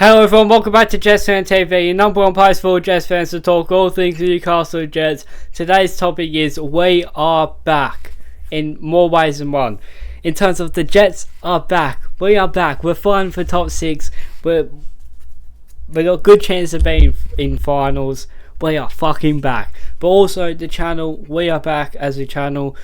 Hello everyone, welcome back to Jets Fan TV, your number one place for Jets fans to talk all things Newcastle Jets. Today's topic is we are back in more ways than one. In terms of the Jets are back, we are back. We're fighting for top 6. We got good chance of being in finals. We are fucking back. But also the channel, we are back as a channel.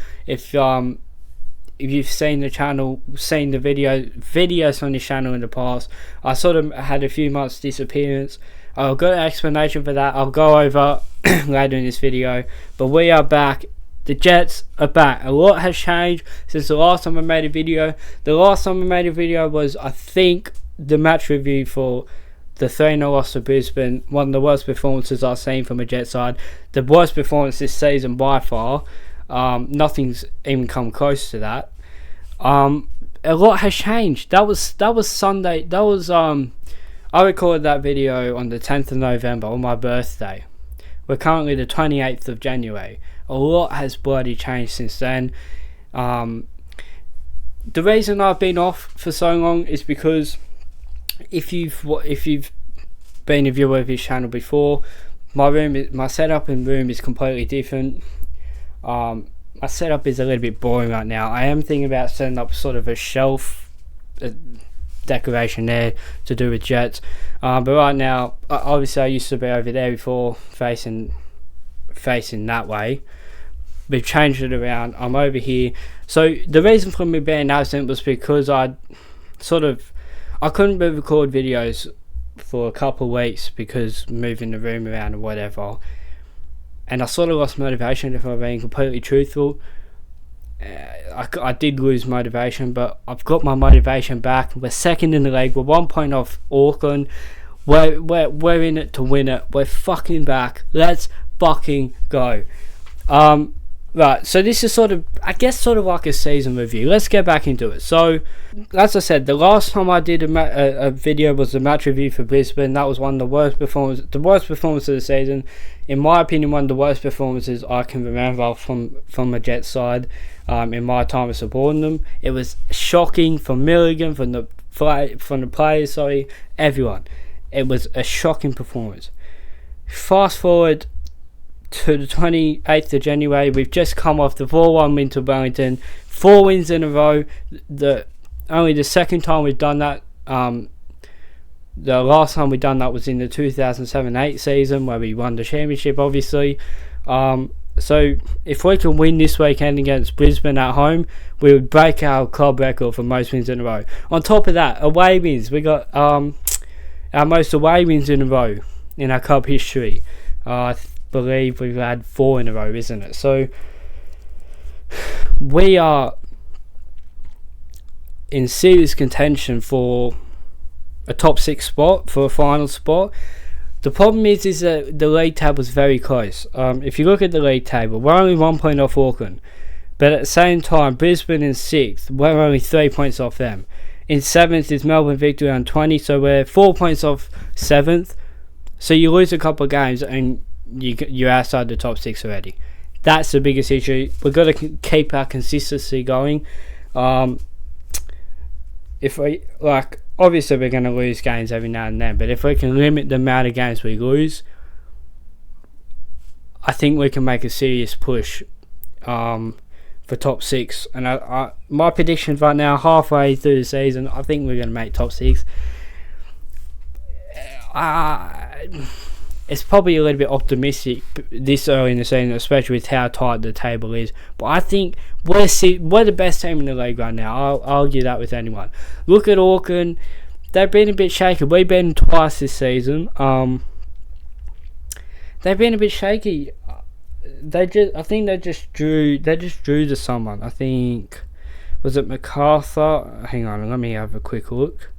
If you've seen the channel, seen the videos on the channel in the past, I sort of had a few months disappearance. I've got an explanation for that. I'll go over later in this video. But we are back. The Jets are back. A lot has changed since the last time I made a video. The last time I made a video was, I think, the match review for the 3-0 loss to Brisbane. One of the worst performances I've seen from a Jets side. The worst performance this season by far. Nothing's even come close to that. A lot has changed. That was Sunday. That was I recorded that video on the 10th of November on my birthday. We're currently the 28th of January. A lot has bloody changed since then. The reason I've been off for so long is because if you've been a viewer of this channel before, my setup and room is completely different. My setup is a little bit boring right now. I am thinking about setting up sort of a shelf decoration there to do with Jets. But right now, obviously I used to be over there before, facing that way. We've changed it around. I'm over here. So the reason for me being absent was because I couldn't record videos for a couple of weeks because moving the room around or whatever. And I sort of lost motivation, if I'm being completely truthful. I did lose motivation, but I've got my motivation back. We're second in the league. We're 1 point off Auckland. We're in it to win it. We're fucking back. Let's fucking go. Right, so this is sort of like a season review. Let's get back into it. So, as I said, the last time I did a video was the match review for Brisbane. That was one of the worst performances of the season. In my opinion, one of the worst performances I can remember from a Jets side in my time of supporting them. It was shocking from Milligan, from the players, everyone. It was a shocking performance. Fast forward to the 28th of January, we've just come off the 4-1 win to Wellington. 4 wins in a row. Only the second time we've done that. The last time we done that was in the 2007-8 season where we won the championship, obviously. So if we can win this weekend against Brisbane at home, we would break our club record for most wins in a row. On top of that, away wins. We got our most away wins in a row in our club history. I believe we've had 4 in a row, isn't it? So we are in serious contention for a top 6 spot, for a final spot. The problem is that the league table is very close. If you look at the league table, we're only 1 point off Auckland, but at the same time, Brisbane in 6th, we're only 3 points off them. In 7th is Melbourne Victory on 20, so we're 4 points off 7th. So you lose a couple of games and you're outside the top 6 already. That's the biggest issue. We've got to keep our consistency going. If we obviously we're going to lose games every now and then, but if we can limit the amount of games we lose, I think we can make a serious push for top 6. And my predictions right now, halfway through the season, I think we're going to make top 6. It's probably a little bit optimistic this early in the season, especially with how tight the table is. But I think we're the best team in the league right now. I'll argue that with anyone. Look at Auckland. They've been a bit shaky. We've been twice this season. They've been a bit shaky. I think they just drew to someone. I think, was it MacArthur? Hang on, let me have a quick look.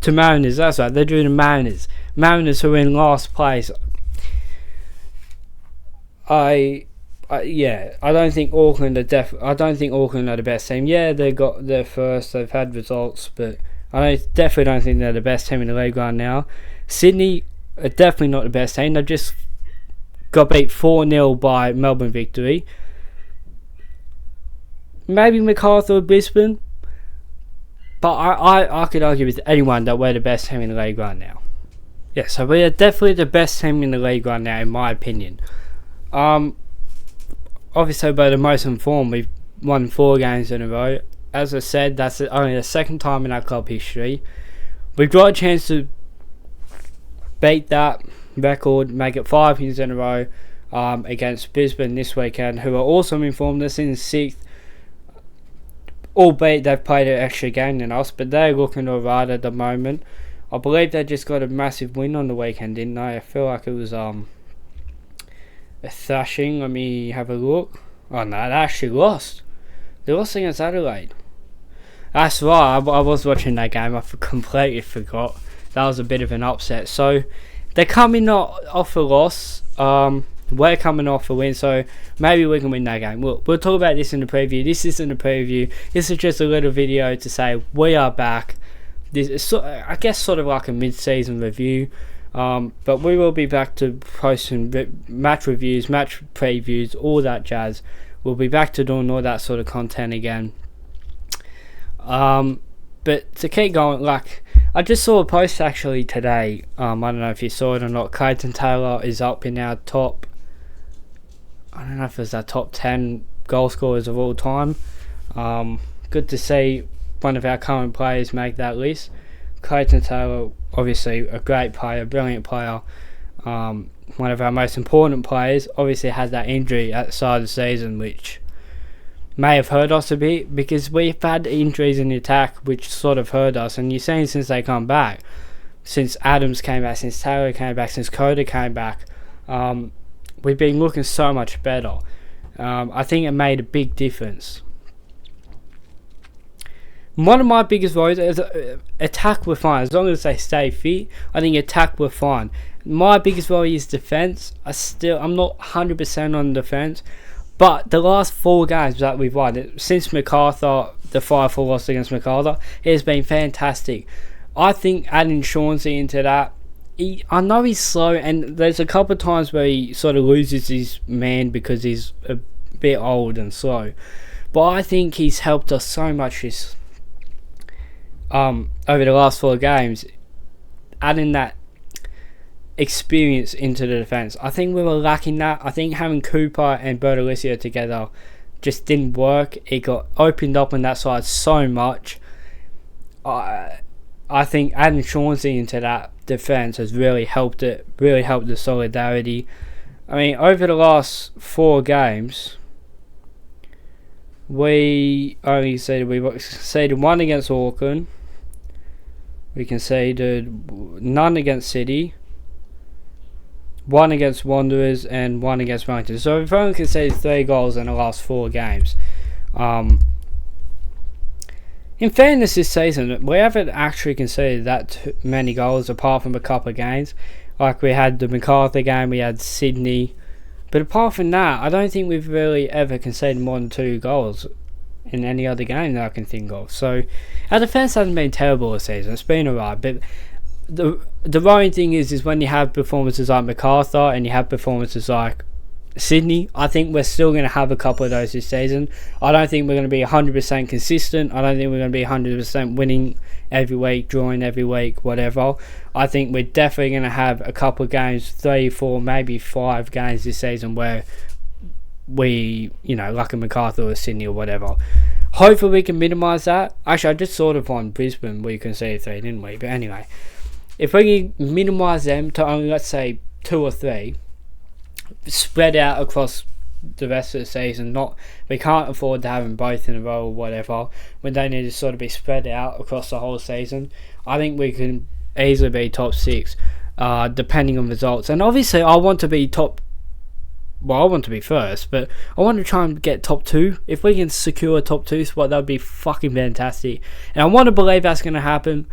To Mariners, that's right. They drew the Mariners. Mariners who are in last place. I don't think Auckland are I don't think Auckland are the best team. Yeah, they got their first. They've had results, but I definitely don't think they're the best team in the league right now. Sydney are definitely not the best team. They just got beat 4-0 by Melbourne Victory. Maybe MacArthur or Brisbane. But I could argue with anyone that we're the best team in the league right now. Yeah, so we are definitely the best team in the league right now, in my opinion. Obviously, we're the most informed. We've won 4 games in a row. As I said, that's only the second time in our club history. We've got a chance to beat that record, make it 5 wins in a row against Brisbane this weekend, who are also informed us in 6th. Albeit they've played an extra game than us, but they're looking alright at the moment. I believe they just got a massive win on the weekend, didn't they? I feel like it was a thrashing. Let me have a look. Oh no, they actually lost. They lost against Adelaide. That's right, I was watching that game. I completely forgot. That was a bit of an upset. So they're coming off a loss. We're coming off a win, so maybe we can win that game. We'll talk about this in the preview. This isn't a preview. This is just a little video to say we are back. This is, I guess, sort of like a mid-season review. But we will be back to posting match reviews, match previews, all that jazz. We'll be back to doing all that sort of content again. But to keep going, like, I just saw a post actually today. I don't know if you saw it or not. Clayton Taylor is up in our top, I don't know if it's our top 10 goal scorers of all time. Good to see one of our current players make that list. Clayton Taylor, obviously a great player, brilliant player. One of our most important players. Obviously had that injury at the start of the season, which may have hurt us a bit, because we've had injuries in the attack which sort of hurt us. And you've seen since they come back, since Adams came back, since Taylor came back, since Coda came back, we've been looking so much better. I think it made a big difference. One of my biggest worries is attack we're fine. As long as they stay fit, I think attack we're fine. My biggest worry is defence. I'm not 100% on defence. But the last 4 games that we've won, since MacArthur, the 5-4 loss against MacArthur, it has been fantastic. I think adding Chauncey into that, I know he's slow, and there's a couple of times where he sort of loses his man because he's a bit old and slow. But I think he's helped us so much this over the last 4 games, adding that experience into the defence. I think we were lacking that. I think having Cooper and Bertolizio together just didn't work. It got opened up on that side so much. I think adding Chauncey into that defence has really helped it, really helped the solidarity. I mean, over the last 4 games, we conceded 1 against Auckland, we conceded none against City, 1 against Wanderers, and 1 against Wellington. So we've only conceded 3 goals in the last 4 games. In fairness, this season, we haven't actually conceded that many goals, apart from a couple of games. Like, we had the MacArthur game, we had Sydney. But apart from that, I don't think we've really ever conceded more than 2 goals in any other game that I can think of. So, our defence hasn't been terrible this season. It's been alright. But the worrying thing is when you have performances like MacArthur and you have performances like Sydney, I think we're still going to have a couple of those this season. I don't think we're going to be 100% consistent. I don't think we're going to be 100% winning every week, drawing every week, whatever. I think we're definitely going to have a couple of games, 3, 4, maybe 5 games this season where we, like a MacArthur or Sydney or whatever. Hopefully we can minimise that. Actually, I just sort of on Brisbane we conceded 3, didn't we? But anyway, if we can minimise them to only, let's say, 2 or 3, spread out across the rest of the season. We can't afford to have them both in a row or whatever, when they need to sort of be spread out across the whole season. I think we can easily be top 6, depending on results. And obviously I want to be first, but I want to try and get top 2. If we can secure a top 2 spot, that would be fucking fantastic. And I want to believe that's going to happen.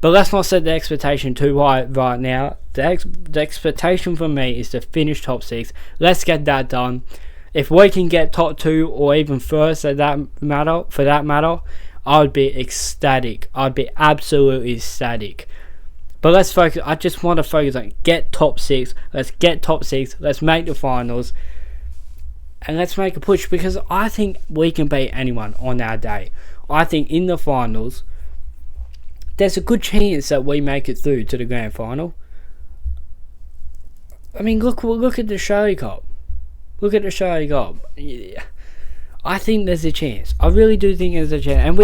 But let's not set the expectation too high right now. The expectation for me is to finish top 6. Let's get that done. If we can get top 2 or even first for that matter, I would be ecstatic. I'd be absolutely ecstatic. But let's focus. I just want to focus on get top 6. Let's get top 6. Let's make the finals. And let's make a push, because I think we can beat anyone on our day. I think in the finals, there's a good chance that we make it through to the grand final. I mean, look at the Australia Cup. Look at the Australia Cup. Yeah. I think there's a chance. I really do think there's a chance. And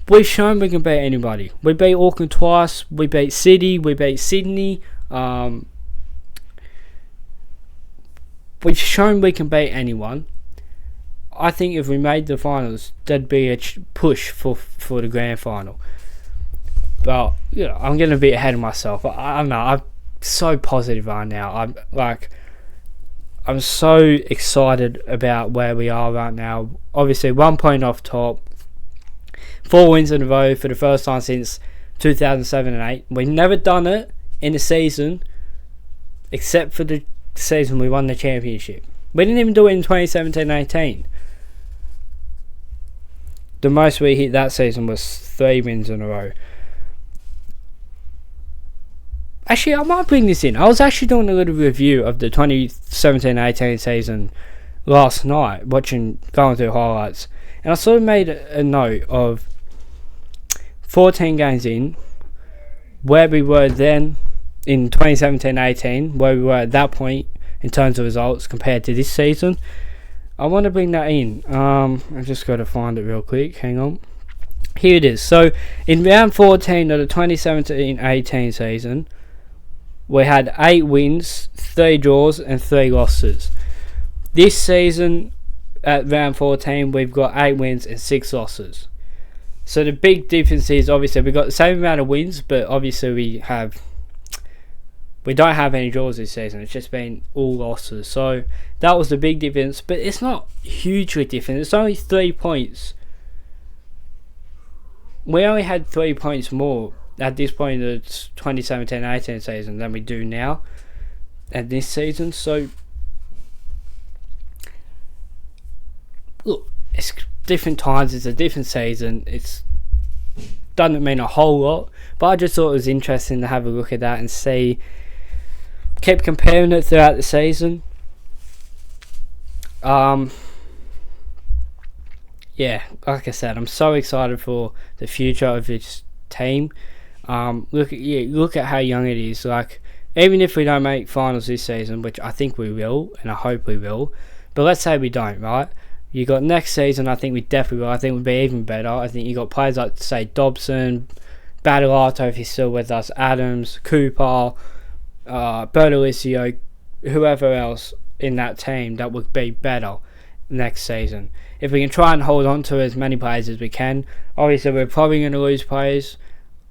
we've shown we can beat anybody. We beat Auckland twice. We beat City. We beat Sydney. We've shown we can beat anyone. I think if we made the finals, there'd be a push for the grand final. But I'm going to be ahead of myself. I don't know. I'm so positive right now. I'm so excited about where we are right now. Obviously, 1 point off top. 4 wins in a row for the first time since 2007 and 8. We've never done it in a season, except for the season we won the championship. We didn't even do it in 2017-18. The most we hit that season was 3 wins in a row. Actually, I might bring this in. I was actually doing a little review of the 2017-18 season last night, going through highlights, and I sort of made a note of 14 games in, where we were then in 2017-18, where we were at that point in terms of results compared to this season. I want to bring that in. I've just got to find it real quick. Hang on. Here it is. So, in round 14 of the 2017-18 season, we had 8 wins, 3 draws, and 3 losses. This season, at round 14, we've got 8 wins and 6 losses. So the big difference is, obviously, we've got the same amount of wins, but obviously we don't have any draws this season. It's just been all losses. So that was the big difference, but it's not hugely different. It's only 3 points. We only had 3 points more at this point in the 2017-18 season than we do now at this season. So look, it's different times, it's a different season, it's doesn't mean a whole lot, but I just thought it was interesting to have a look at that and see, keep comparing it throughout the season. Yeah, like I said, I'm so excited for the future of this team. Look at how young it is. Like, even if we don't make finals this season, which I think we will, and I hope we will, but let's say we don't, right? You got next season, I think we definitely will. I think we'll be even better. I think you got players like, say, Dobson, Battleato if he's still with us, Adams, Cooper, Bertolicio, whoever else in that team that would be better next season. If we can try and hold on to as many players as we can, obviously we're probably going to lose players,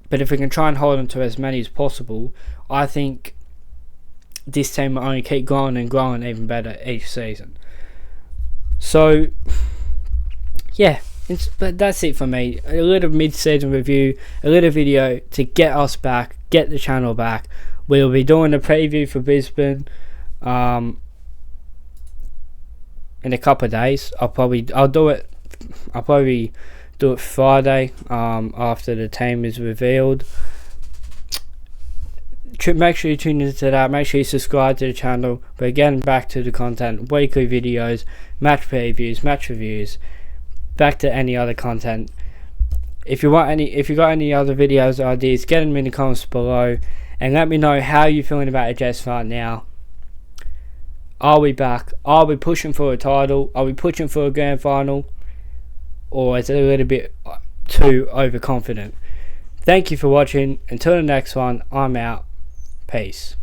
but if we can try and hold on to as many as possible, I think this team will only keep growing and growing even better each season. So, yeah, but that's it for me. A little mid-season review, a little video to get us back, get the channel back. We'll be doing a preview for Brisbane in a couple of days. I'll probably do it Friday after the team is revealed. Make sure you tune into that. Make sure you subscribe to the channel. But again, back to the content: weekly videos, match previews, match reviews, back to any other content. If you got any other videos or ideas, get them in the comments below, and let me know how you're feeling about the Jets right now. Are we back? Are we pushing for a title? Are we pushing for a grand final? Or is it a little bit too overconfident? Thank you for watching. Until the next one, I'm out. Peace.